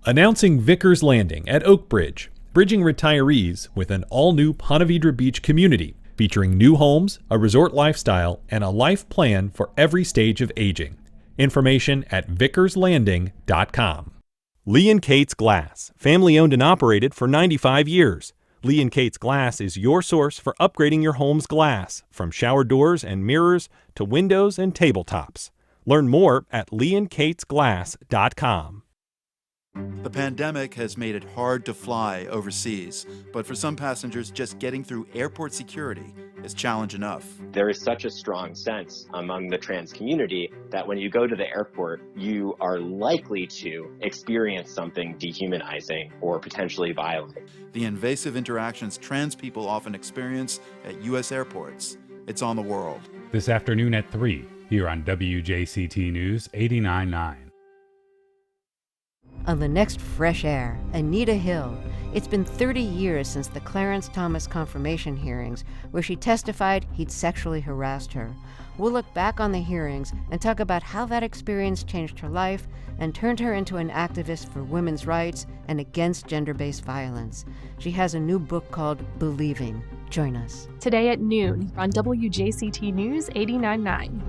Announcing Vickers Landing at Oak Bridge, bridging retirees with an all-new Ponte Vedra Beach community featuring new homes, a resort lifestyle, and a life plan for every stage of aging. Information at vickerslanding.com. Lee & Kate's Glass, family-owned and operated for 95 years. Lee & Kate's Glass is your source for upgrading your home's glass, from shower doors and mirrors to windows and tabletops. Learn more at leeandkatesglass.com. The pandemic has made it hard to fly overseas, but for some passengers, just getting through airport security is challenge enough. There is such a strong sense among the trans community that when you go to the airport, you are likely to experience something dehumanizing or potentially violent. The invasive interactions trans people often experience at U.S. airports. It's on the world. This afternoon at 3, here on WJCT News 89.9. On the next Fresh Air, Anita Hill. It's been 30 years since the Clarence Thomas confirmation hearings, where she testified he'd sexually harassed her. We'll look back on the hearings and talk about how that experience changed her life and turned her into an activist for women's rights and against gender-based violence. She has a new book called Believing. Join us. Today at noon on WJCT News 89.9.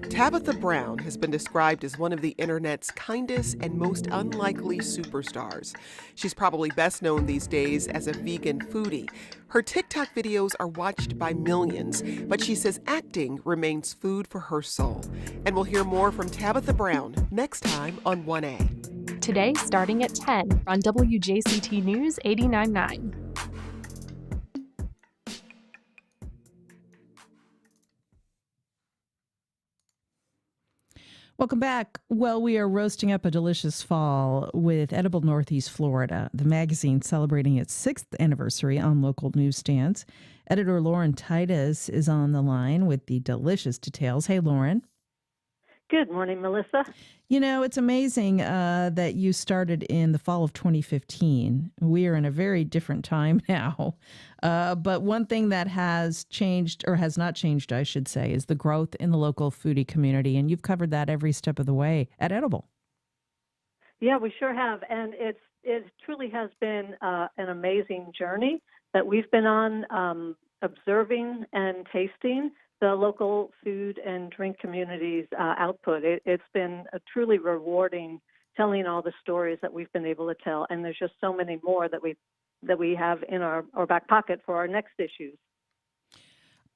Tabitha Brown has been described as one of the internet's kindest and most unlikely superstars. She's probably best known these days as a vegan foodie. Her TikTok videos are watched by millions, but she says acting remains food for her soul. And we'll hear more from Tabitha Brown next time on 1A. Today, starting at 10 on WJCT News 89.9. Welcome back. Well, we are roasting up a delicious fall with Edible Northeast Florida, the magazine celebrating its 6th anniversary on local newsstands. Editor Lauren Titus is on the line with the delicious details. Hey, Lauren. Good morning, Melissa. You know, it's amazing that you started in the fall of 2015. We are in a very different time now. But one thing that has changed, or has not changed, I should say, is the growth in the local foodie community. And you've covered that every step of the way at Edible. Yeah, we sure have. And it truly has been an amazing journey that we've been on, observing and tasting the local food and drink community's output. It's been truly rewarding telling all the stories that we've been able to tell, and there's just so many more that we have in our back pocket for our next issues.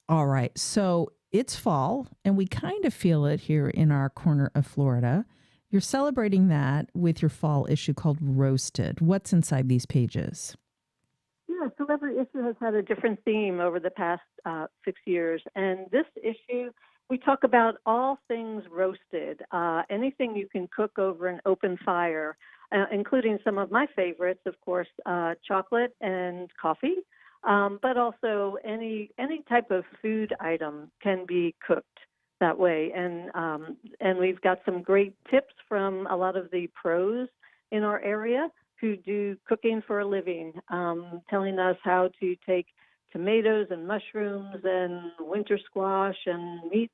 All right. So it's fall, and we kind of feel it here in our corner of Florida. You're celebrating that with your fall issue called Roasted. What's inside these pages? Yeah, so every issue has had a different theme over the past 6 years. And this issue, we talk about all things roasted, anything you can cook over an open fire, including some of my favorites, of course, chocolate and coffee. But also any type of food item can be cooked that way. And we've got some great tips from a lot of the pros in our area who do cooking for a living, telling us how to take tomatoes and mushrooms and winter squash and meats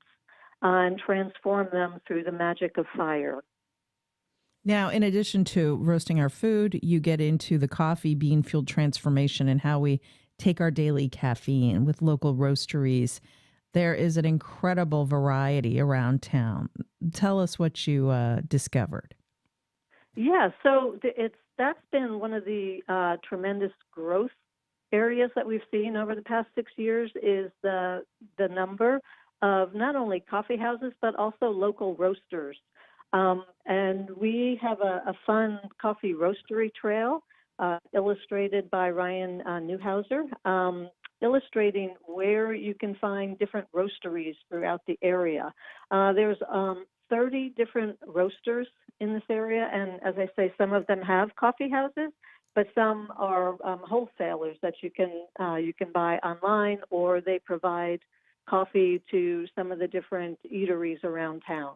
and transform them through the magic of fire. Now, in addition to roasting our food, you get into the coffee bean fueled transformation and how we take our daily caffeine with local roasteries. There is an incredible variety around town. Tell us what you discovered. Yeah, so that's been one of the tremendous growth areas that we've seen over the past 6 years is the number of not only coffee houses but also local roasters. And we have a fun coffee roastery trail illustrated by Ryan Newhauser, illustrating where you can find different roasteries throughout the area. There's 30 different roasters in this area, and as I say, some of them have coffee houses, but some are wholesalers that you can buy online, or they provide coffee to some of the different eateries around town.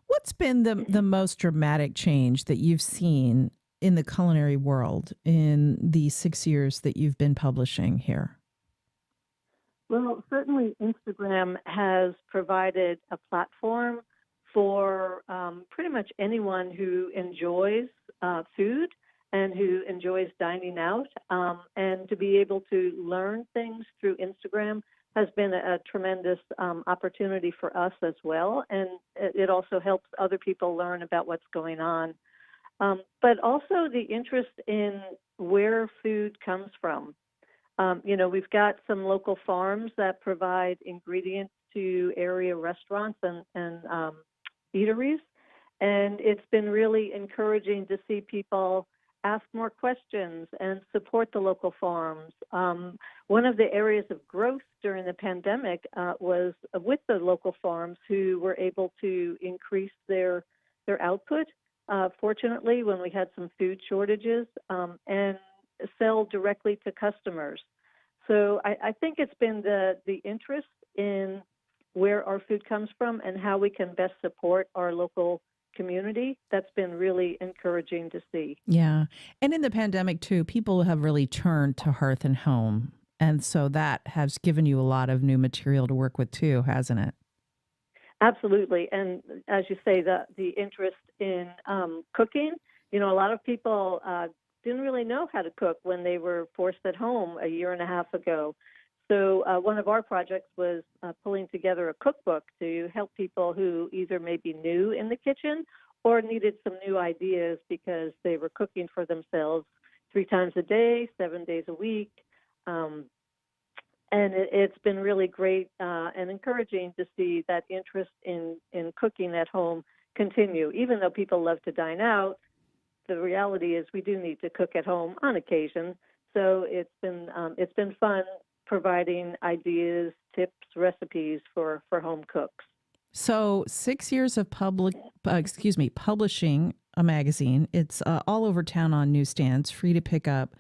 What's been the most dramatic change that you've seen in the culinary world in the 6 years that you've been publishing here? Well, certainly Instagram has provided a platform for pretty much anyone who enjoys food and who enjoys dining out. And to be able to learn things through Instagram has been a tremendous opportunity for us as well. And it also helps other people learn about what's going on. But also the interest in where food comes from. We've got some local farms that provide ingredients to area restaurants and eateries. And it's been really encouraging to see people ask more questions and support the local farms. One of the areas of growth during the pandemic was with the local farms who were able to increase their output, fortunately, when we had some food shortages, and sell directly to customers. So I think it's been the interest in where our food comes from and how we can best support our local community that's been really encouraging to see. Yeah. And in the pandemic, too, people have really turned to Hearth and Home. And so that has given you a lot of new material to work with, too, hasn't it? Absolutely. And as you say, the interest in cooking, a lot of people didn't really know how to cook when they were forced at home a year and a half ago. So one of our projects was pulling together a cookbook to help people who either may be new in the kitchen or needed some new ideas because they were cooking for themselves 3 times a day, 7 days a week. And it's been really great and encouraging to see that interest in cooking at home continue. Even though people love to dine out, the reality is we do need to cook at home on occasion. So it's been fun providing ideas, tips, recipes for home cooks. So 6 years of publishing a magazine. It's all over town on newsstands, free to pick up.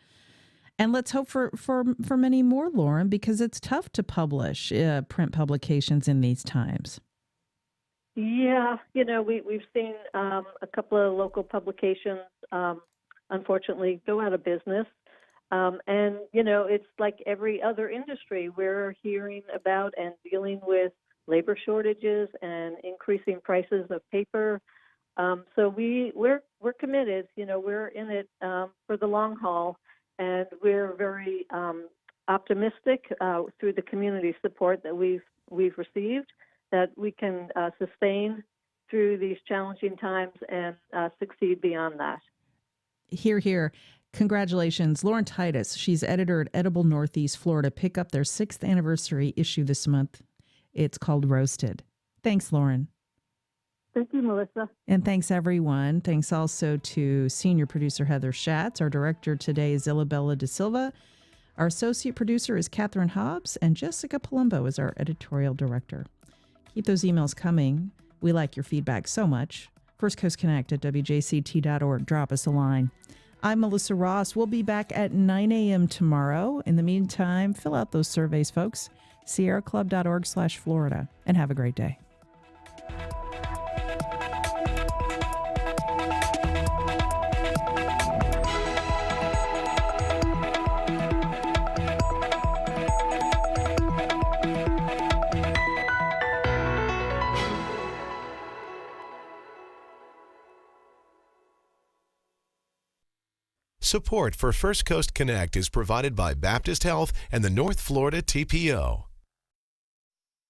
And let's hope for many more, Lauren, because it's tough to publish print publications in these times. Yeah, we've seen a couple of local publications, unfortunately, go out of business. And, it's like every other industry. We're hearing about and dealing with labor shortages and increasing prices of paper. So we're committed. We're in it for the long haul, and we're very optimistic through the community support that we've received that we can sustain through these challenging times and succeed beyond that. Hear, hear. Congratulations. Lauren Titus, she's editor at Edible Northeast Florida, pick up their 6th anniversary issue this month. It's called Roasted. Thanks, Lauren. Thank you, Melissa. And thanks, everyone. Thanks also to senior producer Heather Schatz. Our director today is Isabella De Silva. Our associate producer is Catherine Hobbs, and Jessica Palumbo is our editorial director. Keep those emails coming. We like your feedback so much. First Coast Connect at WJCT.org. Drop us a line. I'm Melissa Ross. We'll be back at 9 a.m. tomorrow. In the meantime, fill out those surveys, folks. SierraClub.org/Florida. And have a great day. Support for First Coast Connect is provided by Baptist Health and the North Florida TPO.